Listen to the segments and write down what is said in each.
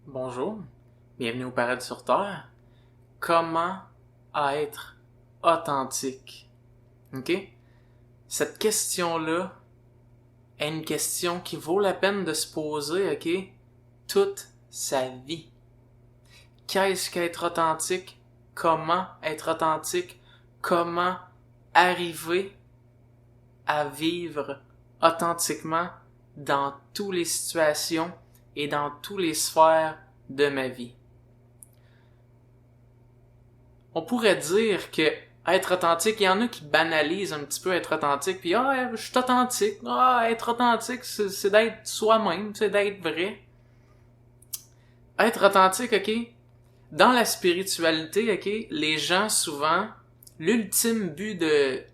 Bonjour, bienvenue au Paradis sur Terre. Comment être authentique? OK? Cette question-là est une question qui vaut la peine de se poser, OK? Toute sa vie. Qu'est-ce qu'être authentique? Comment être authentique? Comment arriver à vivre authentiquement dans toutes les situations et dans toutes les sphères de ma vie. On pourrait dire que être authentique, il y en a qui banalisent un petit peu être authentique, puis je suis authentique, être authentique, c'est d'être soi-même, c'est d'être vrai. Être authentique, ok, dans la spiritualité, ok, les gens souvent, l'ultime but de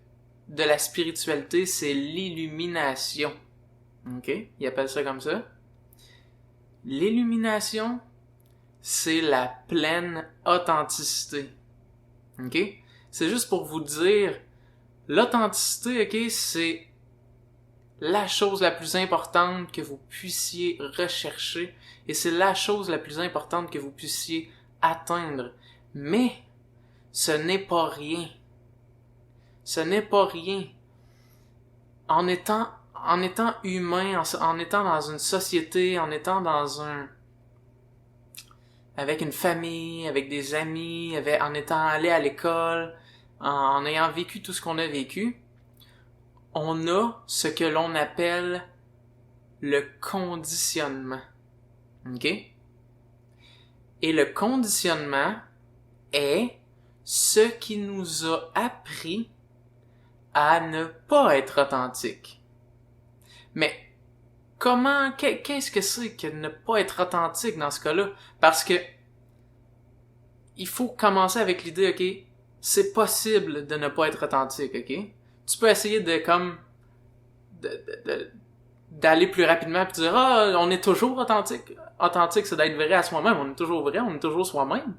la spiritualité, c'est l'illumination. Ok, ils appellent ça comme ça. L'illumination, c'est la pleine authenticité. OK? C'est juste pour vous dire, l'authenticité, OK, c'est la chose la plus importante que vous puissiez rechercher et c'est la chose la plus importante que vous puissiez atteindre. Mais ce n'est pas rien. Ce n'est pas rien. En étant humain, en étant dans une société, en étant avec une famille, avec des amis, en étant allé à l'école, en ayant vécu tout ce qu'on a vécu, on a ce que l'on appelle le conditionnement. OK? Et le conditionnement est ce qui nous a appris à ne pas être authentique. Mais qu'est-ce que c'est que ne pas être authentique dans ce cas-là? Parce que il faut commencer avec l'idée, ok, c'est possible de ne pas être authentique, ok? Tu peux essayer d'aller plus rapidement et dire, on est toujours authentique. Authentique, c'est d'être vrai à soi-même. On est toujours vrai, on est toujours soi-même.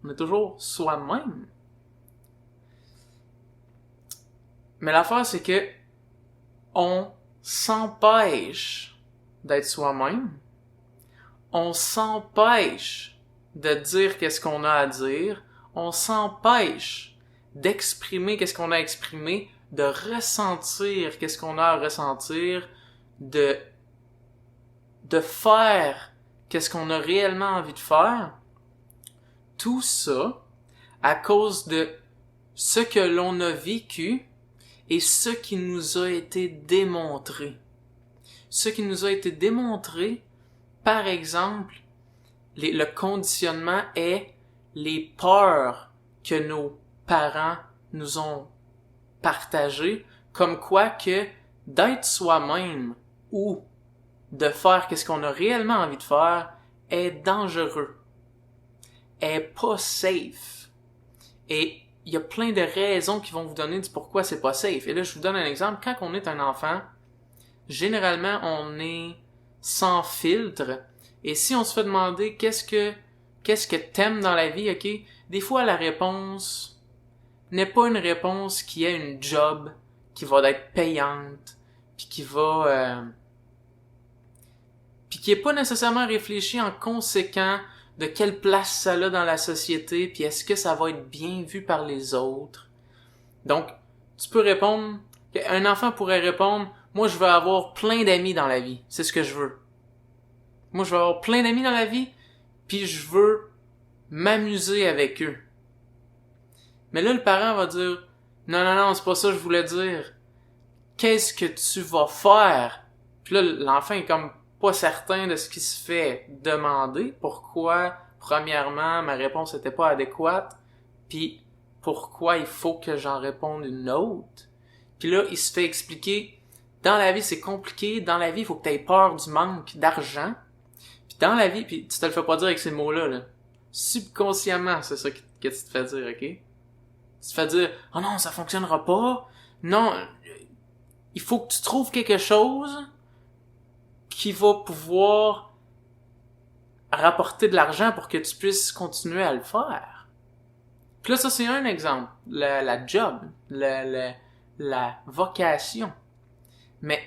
On est toujours soi-même. Mais l'affaire, c'est que on s'empêche d'être soi-même. On s'empêche de dire qu'est-ce qu'on a à dire. On s'empêche d'exprimer qu'est-ce qu'on a à exprimer, de ressentir qu'est-ce qu'on a à ressentir, de faire qu'est-ce qu'on a réellement envie de faire. Tout ça à cause de ce que l'on a vécu et ce qui nous a été démontré. Ce qui nous a été démontré, par exemple, le conditionnement est les peurs que nos parents nous ont partagées, comme quoi que d'être soi-même ou de faire qu'est-ce qu'on a réellement envie de faire est dangereux, est pas safe. Et il y a plein de raisons qui vont vous donner du pourquoi c'est pas safe. Et là, je vous donne un exemple. Quand on est un enfant, généralement, on est sans filtre. Et si on se fait demander qu'est-ce que t'aimes dans la vie, ok? Des fois, la réponse n'est pas une réponse qui est une job, qui va être payante, puis puis qui est pas nécessairement réfléchi en conséquent de quelle place ça a dans la société, puis est-ce que ça va être bien vu par les autres. Donc, tu peux répondre, un enfant pourrait répondre, moi je veux avoir plein d'amis dans la vie, c'est ce que je veux. Moi je veux avoir plein d'amis dans la vie, puis je veux m'amuser avec eux. Mais là le parent va dire, non, c'est pas ça que je voulais dire. Qu'est-ce que tu vas faire? Puis là l'enfant est comme pas certain de ce qui se fait demander. Pourquoi, premièrement, ma réponse était pas adéquate, puis pourquoi il faut que j'en réponde une autre. Puis là, il se fait expliquer, dans la vie, c'est compliqué, dans la vie, il faut que tu aies peur du manque d'argent. Puis dans la vie, puis tu te le fais pas dire avec ces mots-là, là. Subconsciemment, c'est ça que tu te fais dire, ok? Tu te fais dire, oh non, ça fonctionnera pas. Non, il faut que tu trouves quelque chose qui va pouvoir rapporter de l'argent pour que tu puisses continuer à le faire. Puis là, ça, c'est un exemple. La job, la vocation. Mais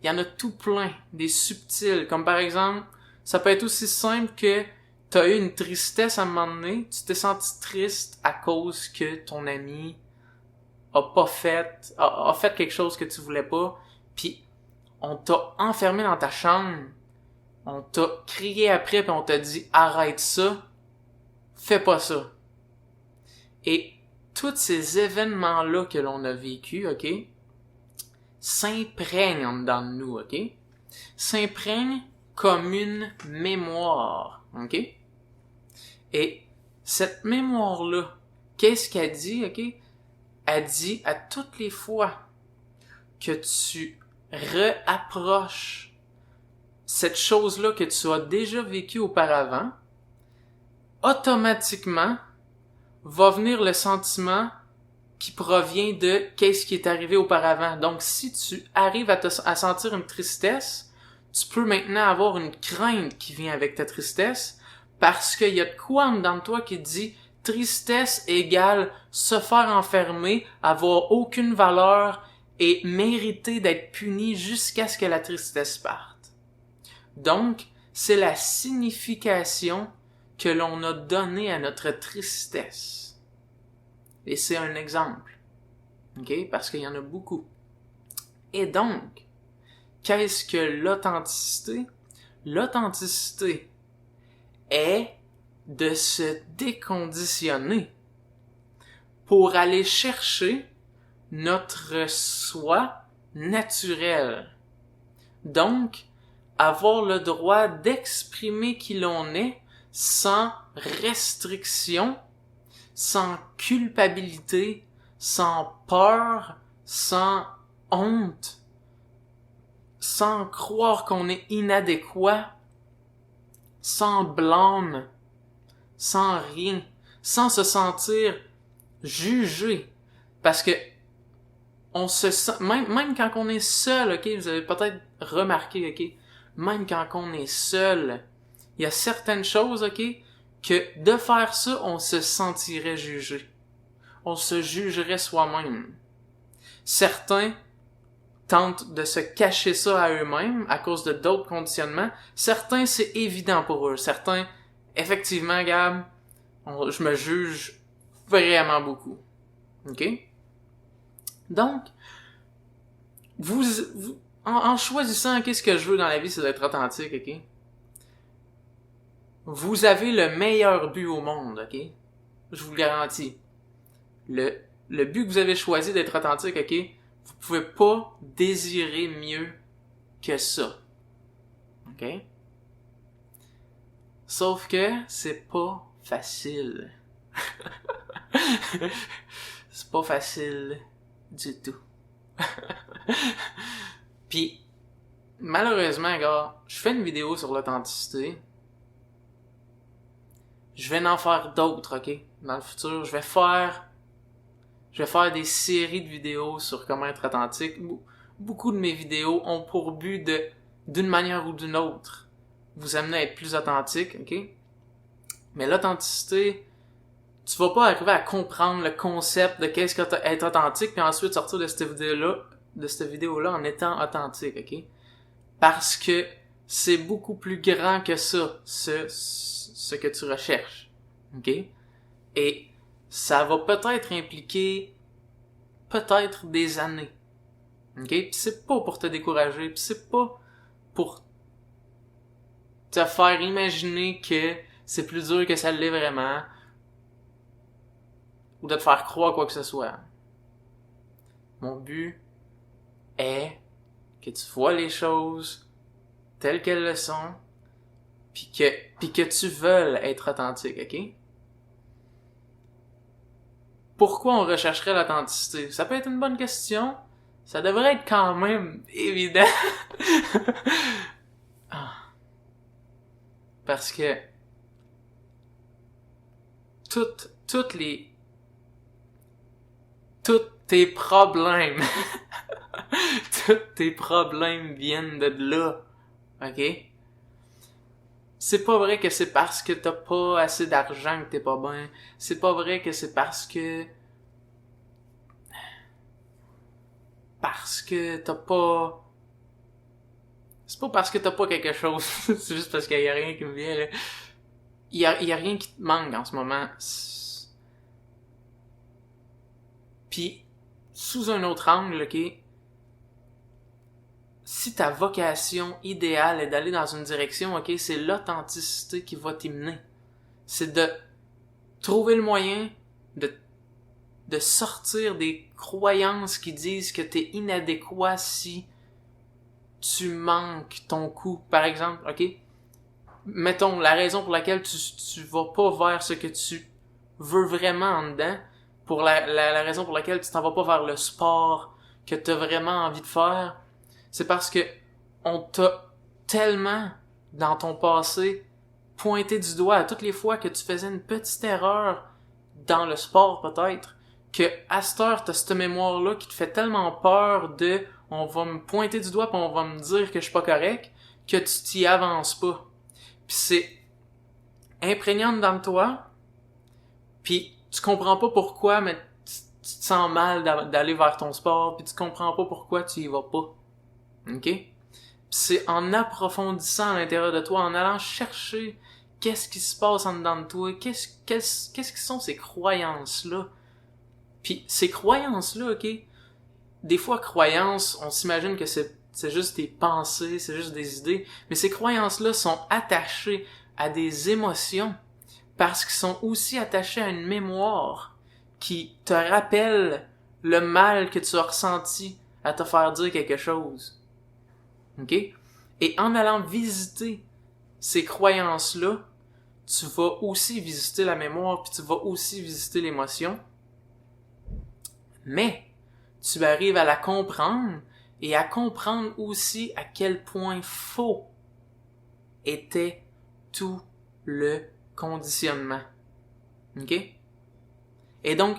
il y en a tout plein, des subtils, comme par exemple, Ça peut être aussi simple que t'as eu une tristesse à un moment donné, tu t'es senti triste à cause que ton ami a fait quelque chose que tu voulais pas, puis on t'a enfermé dans ta chambre, on t'a crié après puis on t'a dit arrête ça, fais pas ça. Et tous ces événements-là que l'on a vécus, ok, s'imprègnent en dedans de nous, ok, s'imprègnent comme une mémoire, ok. Et cette mémoire-là, qu'est-ce qu'elle dit, ok? Elle dit à toutes les fois que tu réapproches cette chose-là que tu as déjà vécue auparavant, automatiquement va venir le sentiment qui provient de qu'est-ce qui est arrivé auparavant. Donc, si tu arrives à sentir une tristesse, tu peux maintenant avoir une crainte qui vient avec ta tristesse, parce qu'il y a de quoi en dedans de toi qui dit tristesse égale se faire enfermer, avoir aucune valeur et mériter d'être puni jusqu'à ce que la tristesse parte. Donc, c'est la signification que l'on a donnée à notre tristesse. Et c'est un exemple. OK? Parce qu'il y en a beaucoup. Et donc, qu'est-ce que l'authenticité? L'authenticité est de se déconditionner pour aller chercher notre soi naturel. Donc, avoir le droit d'exprimer qui l'on est sans restriction, sans culpabilité, sans peur, sans honte, sans croire qu'on est inadéquat, sans blâme, sans rien, sans se sentir jugé. Parce que on se sent, même quand on est seul, ok, vous avez peut-être remarqué, ok, même quand on est seul, il y a certaines choses, ok, que de faire ça, on se sentirait jugé. On se jugerait soi-même. Certains tentent de se cacher ça à eux-mêmes à cause de d'autres conditionnements. Certains, c'est évident pour eux. Certains, effectivement, Gab, je me juge vraiment beaucoup. OK? Donc, en choisissant qu'est-ce que je veux dans la vie, c'est d'être authentique, OK? Vous avez le meilleur but au monde, OK? Je vous le garantis. Le but que vous avez choisi d'être authentique, OK? Vous pouvez pas désirer mieux que ça. OK? Sauf que c'est pas facile. C'est pas facile du tout. Puis, malheureusement, gars, je fais une vidéo sur l'authenticité. Je vais en faire d'autres, ok? Dans le futur, je vais faire des séries de vidéos sur comment être authentique. Beaucoup de mes vidéos ont pour but d'une manière ou d'une autre, vous amener à être plus authentique, ok? Mais l'authenticité, tu vas pas arriver à comprendre le concept de qu'est-ce que être authentique puis ensuite sortir de cette vidéo-là en étant authentique, ok? Parce que c'est beaucoup plus grand que ça, ce que tu recherches, ok? Et ça va peut-être impliquer peut-être des années, ok? Pis c'est pas pour te décourager, pis c'est pas pour te faire imaginer que c'est plus dur que ça l'est vraiment, ou de te faire croire quoi que ce soit. Mon but est que tu vois les choses telles qu'elles le sont, puis que tu veuilles être authentique, ok? Pourquoi on rechercherait l'authenticité? Ça peut être une bonne question. Ça devrait être quand même évident. Parce que tous tes problèmes tous tes problèmes viennent de là. OK? C'est pas vrai que c'est parce que t'as pas assez d'argent que t'es pas bien. C'est pas vrai que c'est parce que t'as pas c'est pas parce que t'as pas quelque chose, c'est juste parce qu'il y a rien qui me vient, là. Il y a rien qui te manque en ce moment. Puis, sous un autre angle, ok, si ta vocation idéale est d'aller dans une direction, ok, c'est l'authenticité qui va t'y mener. C'est de trouver le moyen de sortir des croyances qui disent que t'es inadéquat si tu manques ton coup. Par exemple, ok, mettons la raison pour laquelle tu vas pas vers ce que tu veux vraiment en dedans, pour la raison pour laquelle tu t'en vas pas vers le sport que t'as vraiment envie de faire, c'est parce que on t'a tellement, dans ton passé, pointé du doigt à toutes les fois que tu faisais une petite erreur dans le sport peut-être, que à cette heure t'as cette mémoire-là qui te fait tellement peur de on va me pointer du doigt pis on va me dire que je suis pas correct, que tu t'y avances pas. Pis c'est imprégnant dans toi, pis tu comprends pas pourquoi, mais tu te sens mal d'aller vers ton sport, pis tu comprends pas pourquoi tu y vas pas. OK? Pis c'est en approfondissant à l'intérieur de toi, en allant chercher qu'est-ce qui se passe en dedans de toi, qu'est-ce qui sont ces croyances-là. Puis ces croyances-là, OK? Des fois, croyances, on s'imagine que c'est juste des pensées, c'est juste des idées, mais ces croyances-là sont attachées à des émotions parce qu'ils sont aussi attachés à une mémoire qui te rappelle le mal que tu as ressenti à te faire dire quelque chose. OK? Et en allant visiter ces croyances-là, tu vas aussi visiter la mémoire, puis tu vas aussi visiter l'émotion. Mais tu arrives à la comprendre et à comprendre aussi à quel point faux était tout le conditionnement. OK? Et donc,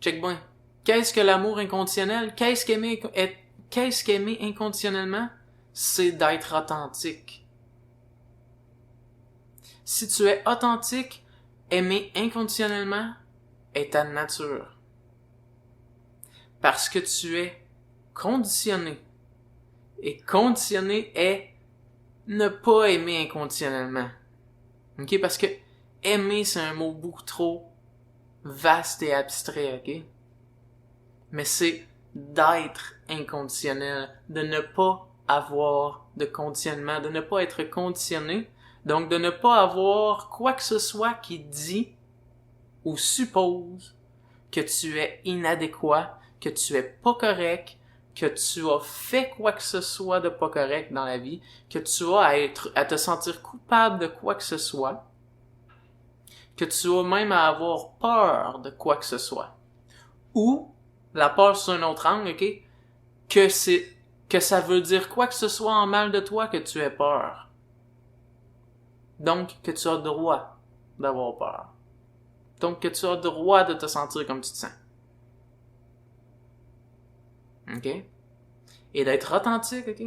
check bien. Qu'est-ce que l'amour inconditionnel? Qu'est-ce qu'aimer inconditionnellement? C'est d'être authentique. Si tu es authentique, aimer inconditionnellement est ta nature. Parce que tu es conditionné. Et conditionné est ne pas aimer inconditionnellement. OK? Parce que aimer, c'est un mot beaucoup trop vaste et abstrait, OK? Mais c'est d'être inconditionnel, de ne pas avoir de conditionnement, de ne pas être conditionné, donc de ne pas avoir quoi que ce soit qui dit ou suppose que tu es inadéquat, que tu es pas correct, que tu as fait quoi que ce soit de pas correct dans la vie, que tu as à te sentir coupable de quoi que ce soit, que tu as même à avoir peur de quoi que ce soit. Ou, la peur sur un autre angle, ok, que ça veut dire quoi que ce soit en mal de toi que tu aies peur. Donc, que tu as le droit d'avoir peur. Donc, que tu as le droit de te sentir comme tu te sens. OK? Et d'être authentique, OK?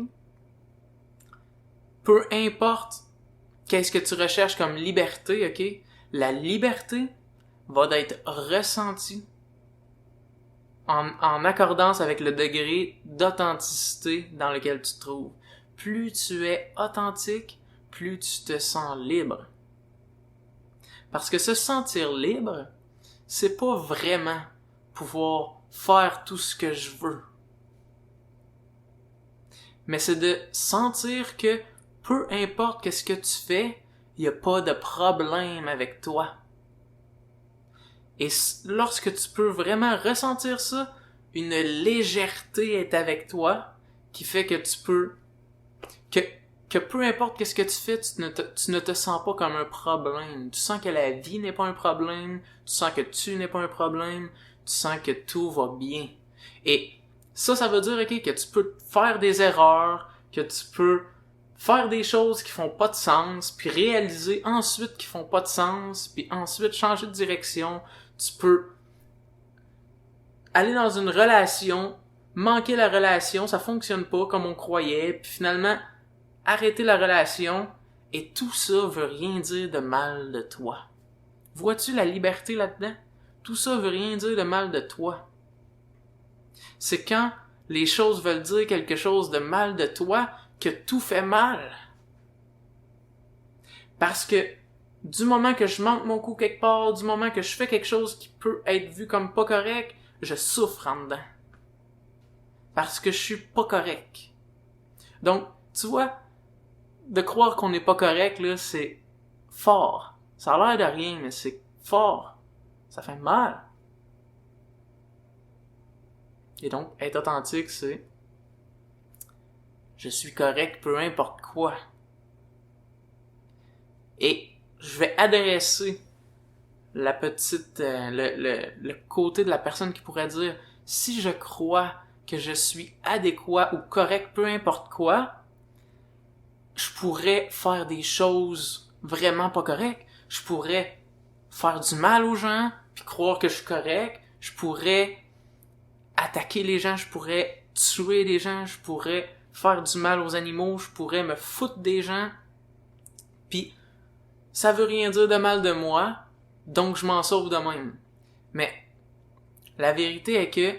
Peu importe qu'est-ce que tu recherches comme liberté, OK? La liberté va d'être ressentie en accordance avec le degré d'authenticité dans lequel tu te trouves. Plus tu es authentique, plus tu te sens libre. Parce que se sentir libre, c'est pas vraiment pouvoir faire tout ce que je veux. Mais c'est de sentir que peu importe ce que tu fais, il n'y a pas de problème avec toi. Et lorsque tu peux vraiment ressentir ça, une légèreté est avec toi qui fait que tu peux que peu importe ce que tu fais, tu ne te sens pas comme un problème. Tu sens que la vie n'est pas un problème, tu sens que tu n'es pas un problème, tu sens que tout va bien. Et ça veut dire, ok, que tu peux faire des erreurs, que tu peux faire des choses qui font pas de sens, puis réaliser ensuite qui font pas de sens, puis ensuite changer de direction. Tu peux aller dans une relation, manquer la relation, ça fonctionne pas comme on croyait, puis finalement arrêter la relation, et tout ça veut rien dire de mal de toi. Vois-tu la liberté là-dedans? Tout ça veut rien dire de mal de toi. C'est quand les choses veulent dire quelque chose de mal de toi que tout fait mal. Parce que du moment que je manque mon coup quelque part, du moment que je fais quelque chose qui peut être vu comme pas correct, je souffre en dedans. Parce que je suis pas correct. Donc, tu vois, de croire qu'on n'est pas correct, là, c'est fort. Ça a l'air de rien, mais c'est fort. Ça fait mal. Et donc, être authentique, c'est je suis correct peu importe quoi. Et je vais adresser la petite, le côté de la personne qui pourrait dire si je crois que je suis adéquat ou correct peu importe quoi, je pourrais faire des choses vraiment pas correctes. Je pourrais faire du mal aux gens puis croire que je suis correct. Je pourrais attaquer les gens, je pourrais tuer les gens, je pourrais faire du mal aux animaux, je pourrais me foutre des gens. Puis ça veut rien dire de mal de moi, donc je m'en sauve de même. Mais la vérité est que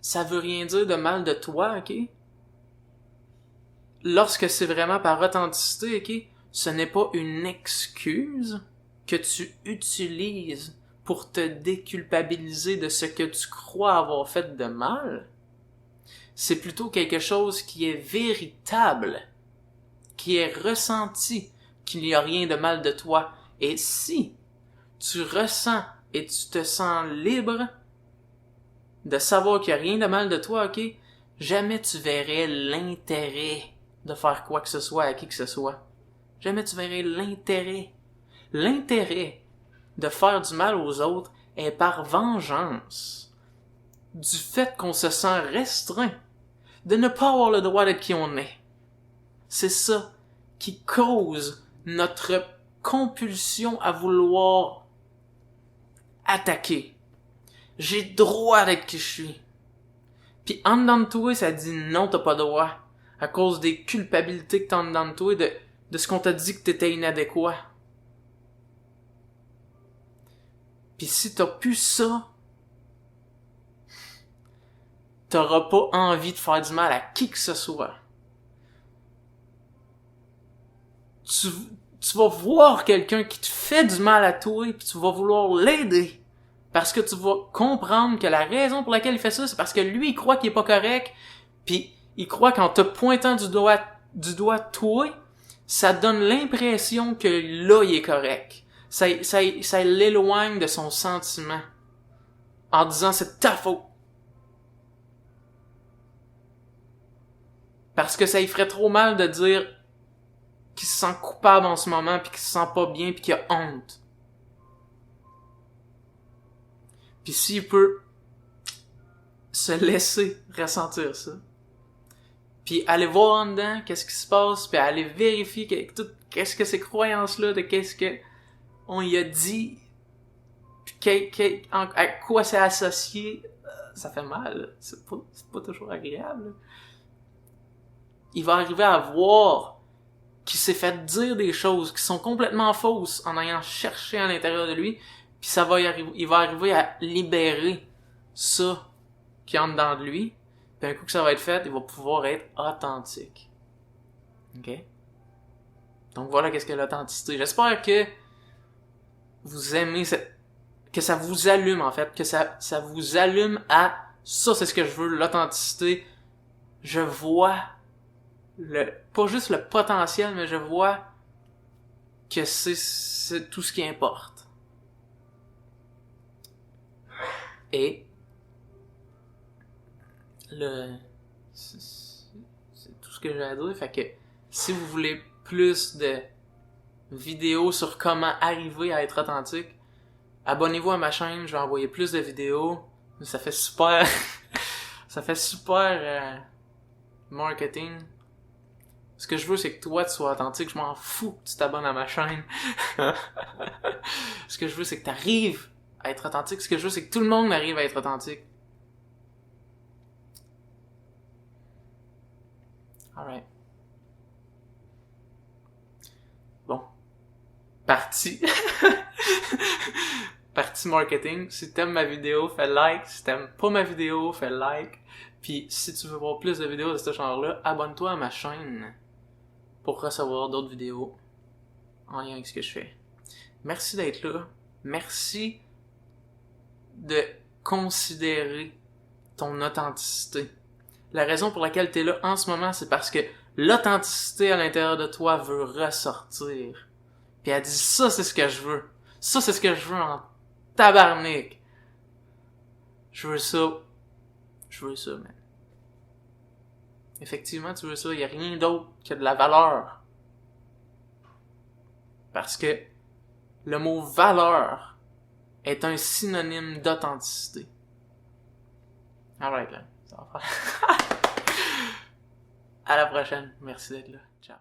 ça veut rien dire de mal de toi, ok? Lorsque c'est vraiment par authenticité, ok? Ce n'est pas une excuse que tu utilises pour te déculpabiliser de ce que tu crois avoir fait de mal. C'est plutôt quelque chose qui est véritable, qui est ressenti, qu'il n'y a rien de mal de toi. Et si tu ressens et tu te sens libre de savoir qu'il n'y a rien de mal de toi, ok? Jamais tu verrais l'intérêt de faire quoi que ce soit à qui que ce soit. Jamais tu verrais l'intérêt. L'intérêt de faire du mal aux autres est par vengeance. Du fait qu'on se sent restreint, de ne pas avoir le droit d'être qui on est. C'est ça qui cause notre compulsion à vouloir attaquer. J'ai droit d'être qui je suis. Puis en dedans de toi, ça dit non, t'as pas droit. À cause des culpabilités que t'as en dedans de toi, de ce qu'on t'a dit que t'étais inadéquat. Puis si t'as plus ça, t'auras pas envie de faire du mal à qui que ce soit. Tu vas voir quelqu'un qui te fait du mal à toi, puis tu vas vouloir l'aider. Parce que tu vas comprendre que la raison pour laquelle il fait ça, c'est parce que lui, il croit qu'il est pas correct, puis il croit qu'en te pointant du doigt toi, ça donne l'impression que là, il est correct. Ça l'éloigne de son sentiment. En disant, c'est ta faute. Parce que ça lui ferait trop mal de dire qu'il se sent coupable en ce moment, puis qu'il se sent pas bien, puis qu'il a honte. Puis s'il peut se laisser ressentir ça, puis aller voir en dedans qu'est-ce qui se passe, puis aller vérifier qu'est-ce que ces croyances-là, de qu'est-ce que on y a dit, puis à quoi c'est associé, ça fait mal. C'est pas toujours agréable. Il va arriver à voir qu'il s'est fait dire des choses qui sont complètement fausses en ayant cherché à l'intérieur de lui, puis il va arriver à libérer ça qui entre dans de lui, puis un coup que ça va être fait, il va pouvoir être authentique. Ok? Donc voilà qu'est-ce que l'authenticité. J'espère que vous aimez que ça vous allume en fait, que ça vous allume à ça, c'est ce que je veux, l'authenticité. Je vois pas juste le potentiel, mais je vois que c'est tout ce qui importe. Et c'est tout ce que j'ai à dire. Fait que si vous voulez plus de vidéos sur comment arriver à être authentique, abonnez-vous à ma chaîne, je vais envoyer plus de vidéos. Ça fait super marketing. Ce que je veux, c'est que toi, tu sois authentique. Je m'en fous que tu t'abonnes à ma chaîne. Ce que je veux, c'est que tu arrives à être authentique. Ce que je veux, c'est que tout le monde arrive à être authentique. Alright. Bon. Parti. Parti marketing. Si t'aimes ma vidéo, fais like. Si t'aimes pas ma vidéo, fais like. Puis si tu veux voir plus de vidéos de ce genre-là, abonne-toi à ma chaîne pour recevoir d'autres vidéos en lien avec ce que je fais. Merci d'être là. Merci de considérer ton authenticité. La raison pour laquelle tu es là en ce moment, c'est parce que l'authenticité à l'intérieur de toi veut ressortir. Puis elle dit, ça c'est ce que je veux. Ça c'est ce que je veux en tabarnak. Je veux ça. Je veux ça, man. Effectivement, tu veux ça. Il n'y a rien d'autre que de la valeur. Parce que le mot valeur est un synonyme d'authenticité. Alright, là. Ça va faire. À la prochaine. Merci d'être là. Ciao.